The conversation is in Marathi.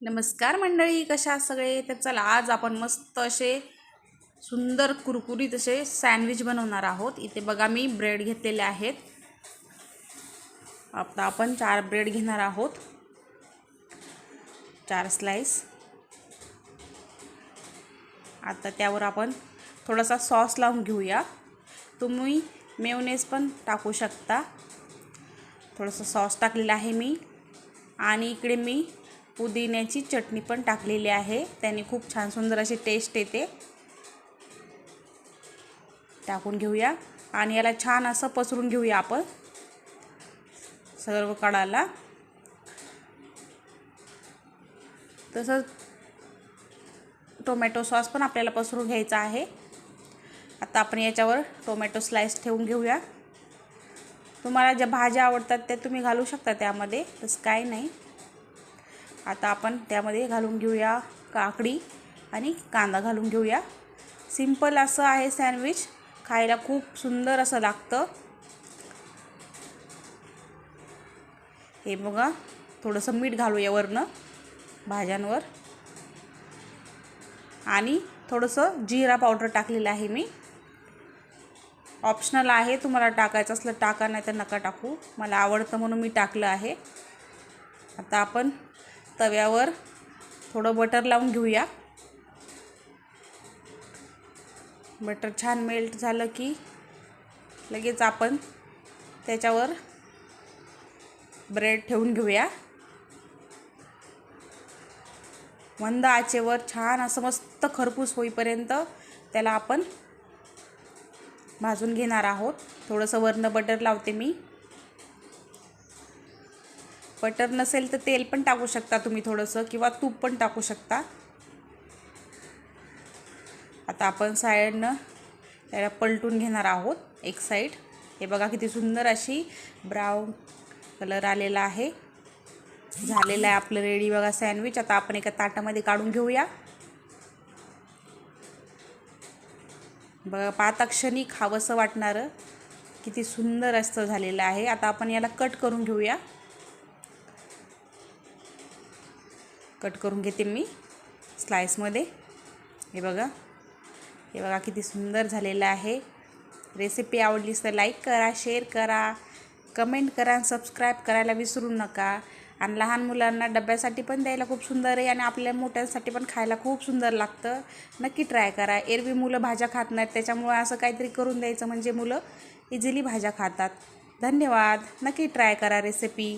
नमस्कार मंडळी, कशा आहात सगळे? तर चला आज आपण मस्त असे सुंदर कुरकुरीत असे सँडविच बनवणार आहोत। इथे बघा मी ब्रेड घेतलेले आहेत। आता आपण 4 ब्रेड घेणार आहोत, 4 स्लाइस। आता त्यावर आपण थोडासा सॉस लावून घेऊया। तुम्ही मेयोनेज पण टाकू शकता। थोडासा सॉस टाकलेला आहे मी, आणि इकडे मी पुदिन्याची चटणी पण टाकलेली आहे। त्याने खूप छान सुंदर अशी टेस्ट येते। टाकून घेऊया आणि याला छान असं पसरून घेऊया आपण सर्व कडाला। तसंच टोमॅटो सॉस पण आपल्याला पसरून घ्यायचा आहे। आता आपण याच्यावर टोमॅटो स्लाइस ठेवून घेऊया। तुम्हाला ज्या भाज्या आवडतात त्या तुम्ही घालू शकता त्यामध्ये, तसं काही नाही। आता आपण त्यामध्ये घालून घेऊया काकडी आणि कांदा घालून घेऊया। सिंपल असं आहे सँडविच, खायला खूप सुंदर असं लागतं। हे बघा, थोडंसं मीठ घालूया वरनं भाज्यांवर, आणि थोडंसं जीरा पावडर टाकलेलं आहे मी। ऑप्शनल आहे, तुम्हाला टाकायचं असलं टाका, नाही तर नका टाकू। मला आवडतं म्हणून मी टाकलं आहे। आता आपण तव्यावर थोडं बटर लावून घेऊया। बटर छान मेल्ट झालं की लगेच आपण त्याच्यावर ब्रेड ठेवून घेऊया। मंद आचेवर छान असं मस्त खरपूस होईपर्यंत त्याला आपण भाजून घेणार आहोत। थोडंसं वरनं बटर लावते मी। बटर नसेल तर तेल पण टाकू शकता तुम्ही थोडंसं, किंवा तूप पण टाकू शकता। आता आपण साईडनं त्याला पलटून घेणार आहोत एक साईड। हे बघा किती सुंदर अशी ब्राऊन कलर आलेला आहे। झालेलं आहे आपलं रेडी बघा सँडविच। आता आपण एका ताटामध्ये काढून घेऊया। बघा, पाहता क्षणी खावंसं वाटणारं किती सुंदर असं झालेलं आहे। आता आपण याला कट करून घेऊया। कट करून घेते मी स्लाइसमध्ये। हे बघा किती सुंदर झालेलं आहे। रेसिपी आवडलीस तर लाईक करा, शेअर करा, कमेंट करा आणि सबस्क्राईब करायला विसरू नका। आणि लहान मुलांना डब्यासाठी पण द्यायला खूप सुंदर आहे, आणि आपल्या मोठ्यांसाठी पण खायला खूप सुंदर लागतं। नक्की ट्राय करा। एरवी मुलं भाज्या खात नाहीत, त्याच्यामुळे असं काहीतरी करून द्यायचं म्हणजे मुलं इझिली भाज्या खातात। धन्यवाद। नक्की ट्राय करा रेसिपी।